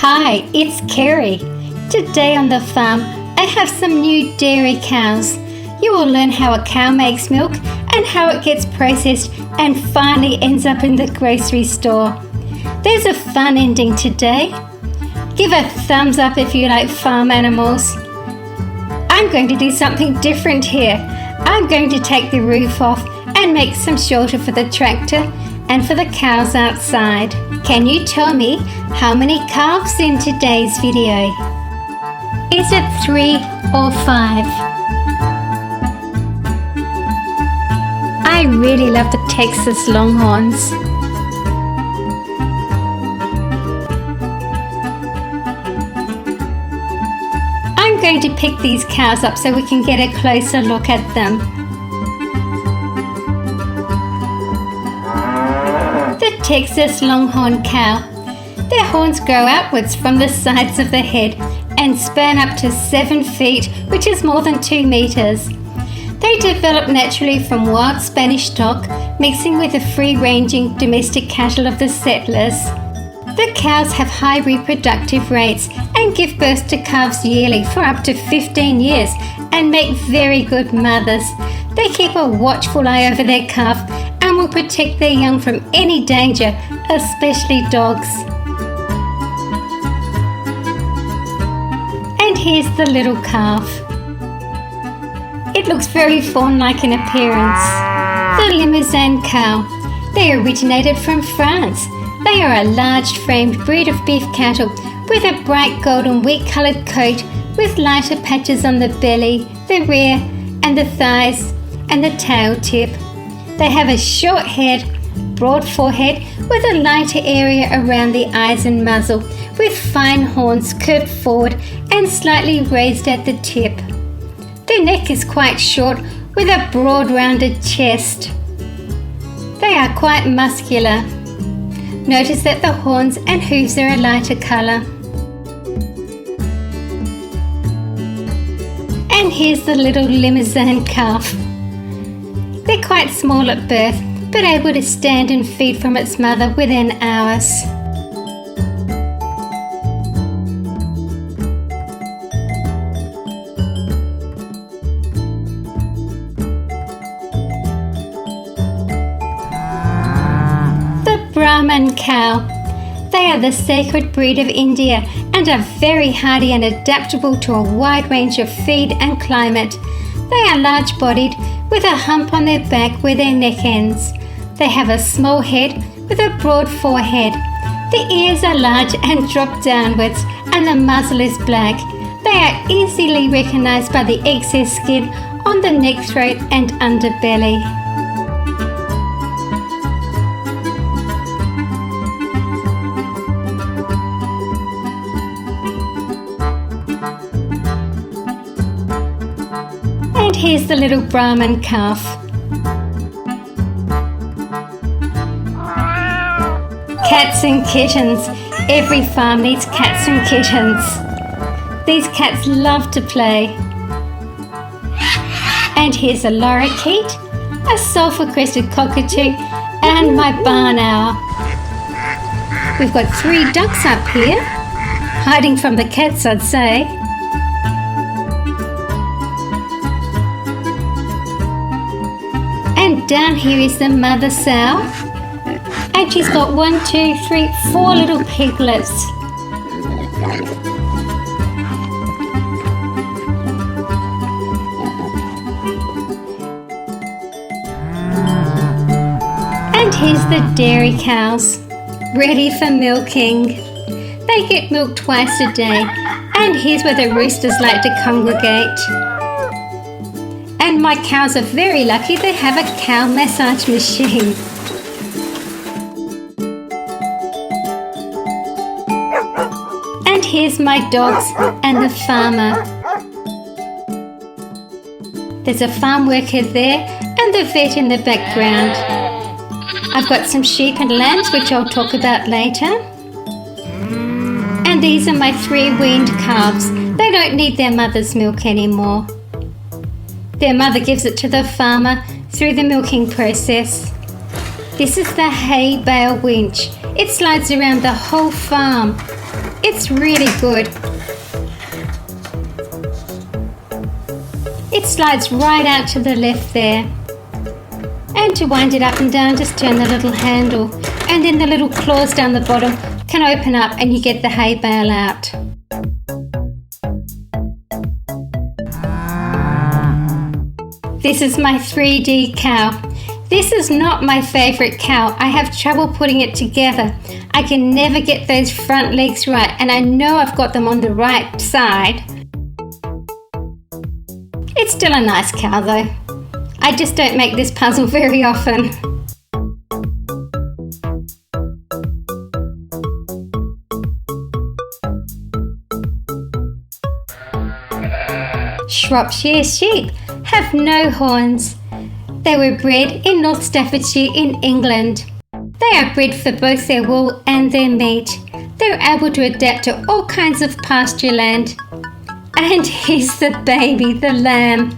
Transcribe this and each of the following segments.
Hi, it's Kerry. Today on the farm, I have some new dairy cows. You will learn how a cow makes milk and how it gets processed and finally ends up in the grocery store. There's a fun ending today. Give a thumbs up if you like farm animals. I'm going to do something different here. I'm going to take the roof off and make some shelter for the tractor and for the cows outside. Can you tell me how many calves in today's video? Is it 3 or 5? I really love the Texas Longhorns. I'm going to pick these cows up so we can get a closer look at them. The Texas Longhorn cow. Their horns grow outwards from the sides of the head and span up to 7 feet, which is more than 2 meters. They develop naturally from wild Spanish stock, mixing with the free-ranging domestic cattle of the settlers. The cows have high reproductive rates and give birth to calves yearly for up to 15 years and make very good mothers. They keep a watchful eye over their calf and will protect their young from any danger, especially dogs. And here's the little calf. It looks very fawn-like in appearance. The Limousin Cow. They originated from France. They are a large-framed breed of beef cattle with a bright golden wheat-coloured coat with lighter patches on the belly, the rear, and the thighs, and the tail tip. They have a short head, broad forehead with a lighter area around the eyes and muzzle, with fine horns curved forward and slightly raised at the tip. Their neck is quite short with a broad rounded chest. They are quite muscular. Notice that the horns and hooves are a lighter colour. And here's the little Limousin Calf. They're quite small at birth, but able to stand and feed from its mother within hours. The Brahman Cow. They are the sacred breed of India and are very hardy and adaptable to a wide range of feed and climate. They are large-bodied with a hump on their back where their neck ends. They have a small head with a broad forehead. The ears are large and drop downwards and the muzzle is black. They are easily recognised by the excess skin on the neck, throat and underbelly. And here's the little Brahman Calf. Cats and kittens. Every farm needs cats and kittens. These cats love to play. And here's a Lorrikeet, a sulphur-crested cockatoo, and my barn owl. We've got 3 ducks up here, hiding from the cats, I'd say. And down here is the mother sow. And she's got 1, 2, 3, 4 little piglets. And here's the dairy cows, ready for milking. They get milked twice a day. And here's where the roosters like to congregate. And my cows are very lucky they have a cow massage machine. And here's my dogs and the farmer. There's a farm worker there and the vet in the background. I've got some sheep and lambs which I'll talk about later. And these are my 3 weaned calves. They don't need their mother's milk anymore. Their mother gives it to the farmer through the milking process. This is the hay bale winch. It slides around the whole farm. It's really good. It slides right out to the left there. And to wind it up and down, just turn the little handle, and then the little claws down the bottom can open up and you get the hay bale out. This is my 3D cow. This is not my favourite cow. I have trouble putting it together. I can never get those front legs right, and I know I've got them on the right side. It's still a nice cow though. I just don't make this puzzle very often. Shropshire sheep have no horns. They were bred in North Staffordshire in England. They are bred for both their wool and their meat. They're able to adapt to all kinds of pasture land. And here's the baby, the lamb.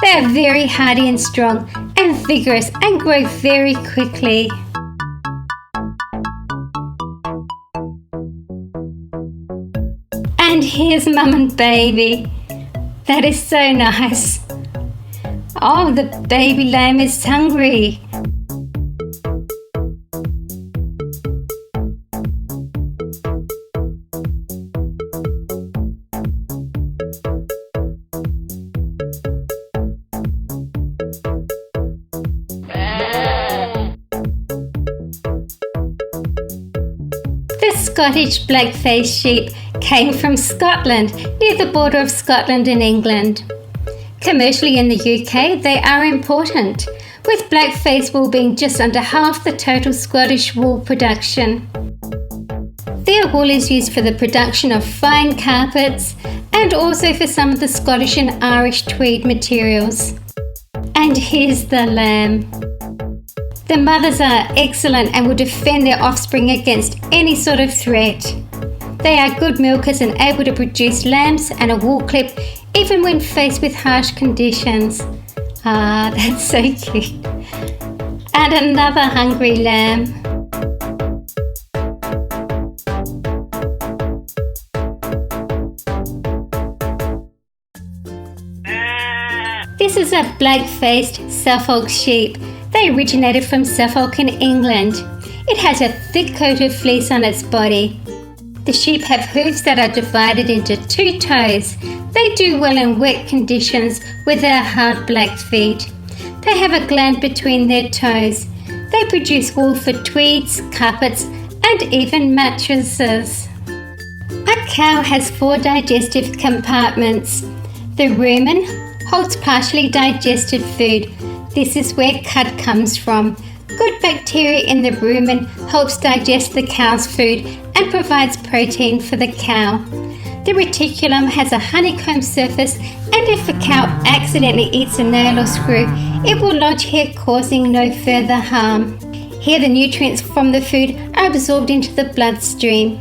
They are very hardy and strong and vigorous and grow very quickly. And here's mum and baby. That is so nice. Oh, the baby lamb is hungry. The Scottish Blackface sheep came from Scotland, near the border of Scotland and England. Commercially in the UK, they are important, with Blackface wool being just under half the total Scottish wool production. Their wool is used for the production of fine carpets and also for some of the Scottish and Irish tweed materials. And here's the lamb. The mothers are excellent and will defend their offspring against any sort of threat. They are good milkers and able to produce lambs and a wool clip even when faced with harsh conditions. Ah, that's so cute. And another hungry lamb. This is a black-faced Suffolk sheep. They originated from Suffolk in England. It has a thick coat of fleece on its body. The sheep have hooves that are divided into 2 toes. They do well in wet conditions with their hard black feet. They have a gland between their toes. They produce wool for tweeds, carpets, and even mattresses. A cow has 4 digestive compartments. The rumen holds partially digested food. This is where cud comes from. Good bacteria in the rumen helps digest the cow's food and provides protein for the cow. The reticulum has a honeycomb surface, and if a cow accidentally eats a nail or screw, it will lodge here, causing no further harm. Here the nutrients from the food are absorbed into the bloodstream.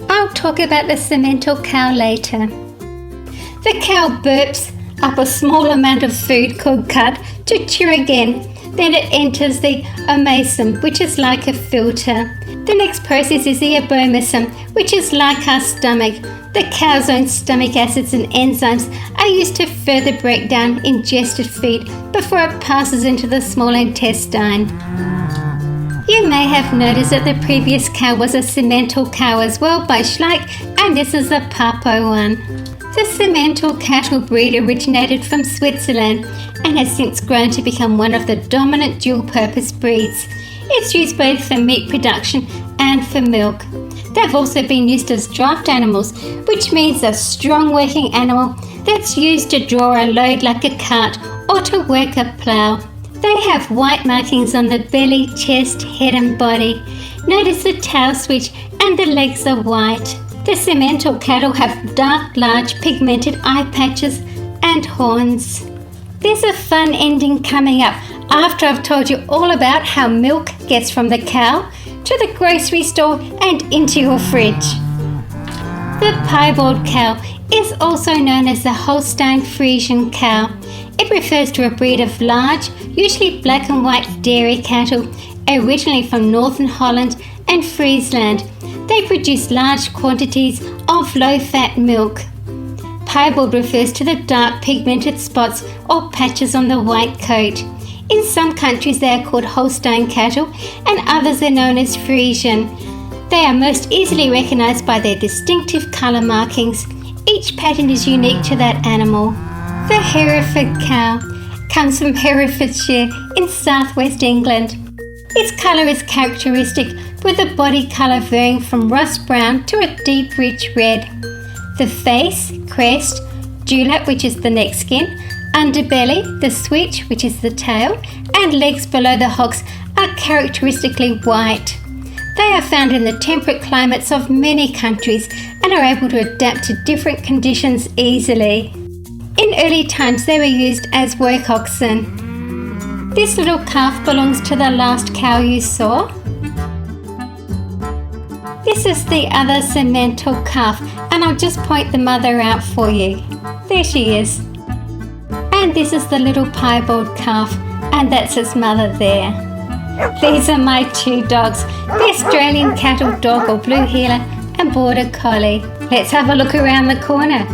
I'll talk about the Simmental cow later. The cow burps up a small amount of food called cud to chew again. Then it enters the omasum, which is like a filter. The next process is the abomasum, which is like our stomach. The cow's own stomach acids and enzymes are used to further break down ingested feed before it passes into the small intestine. You may have noticed that the previous cow was a Simmental cow as well by Schleich, and this is a Papo one. The Simmental cattle breed originated from Switzerland and has since grown to become one of the dominant dual-purpose breeds. It's used both for meat production and for milk. They've also been used as draft animals, which means a strong working animal that's used to draw a load like a cart or to work a plough. They have white markings on the belly, chest, head and body. Notice the tail switch and the legs are white. The Simmental cattle have dark, large, pigmented eye patches and horns. There's a fun ending coming up after I've told you all about how milk gets from the cow to the grocery store and into your fridge. The Piebald cow is also known as the Holstein Friesian cow. It refers to a breed of large, usually black and white dairy cattle, originally from northern Holland and Friesland. They produce large quantities of low-fat milk. Piebald refers to the dark pigmented spots or patches on the white coat. In some countries they are called Holstein cattle and others are known as Friesian. They are most easily recognised by their distinctive colour markings. Each pattern is unique to that animal. The Hereford Cow comes from Herefordshire in southwest England. Its colour is characteristic, with the body colour varying from rust brown to a deep rich red. The face, crest, dewlap, which is the neck skin, underbelly, the switch, which is the tail, and legs below the hocks are characteristically white. They are found in the temperate climates of many countries and are able to adapt to different conditions easily. In early times they were used as work oxen. This little calf belongs to the last cow you saw. This is the other Simmental calf, and I'll just point the mother out for you. There she is. And this is the little Piebald calf, and that's its mother there. These are my two dogs, the Australian cattle dog or blue heeler and border collie. Let's have a look around the corner.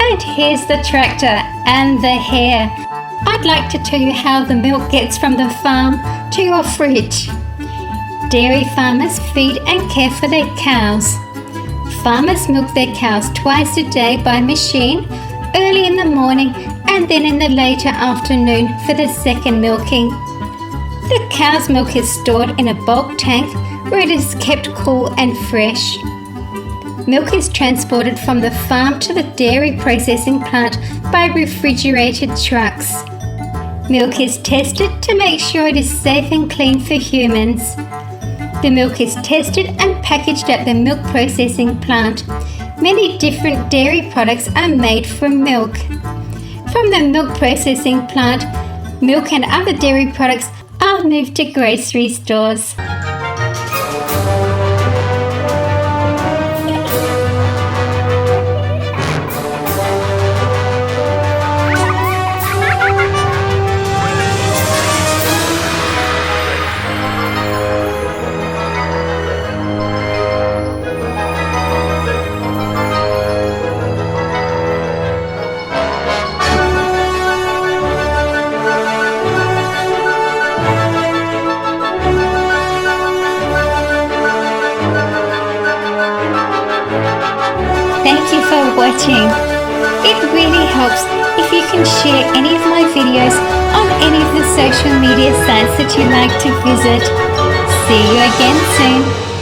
And here's the tractor and the hare. I'd like to tell you how the milk gets from the farm to your fridge. Dairy farmers feed and care for their cows. Farmers milk their cows twice a day by machine, early in the morning and then in the later afternoon for the second milking. The cow's milk is stored in a bulk tank where it is kept cool and fresh. Milk is transported from the farm to the dairy processing plant by refrigerated trucks. Milk is tested to make sure it is safe and clean for humans. The milk is tested and packaged at the milk processing plant. Many different dairy products are made from milk. From the milk processing plant, milk and other dairy products are moved to grocery stores. Thank you for watching. It really helps if you can share any of my videos on any of the social media sites that you like to visit. See you again soon.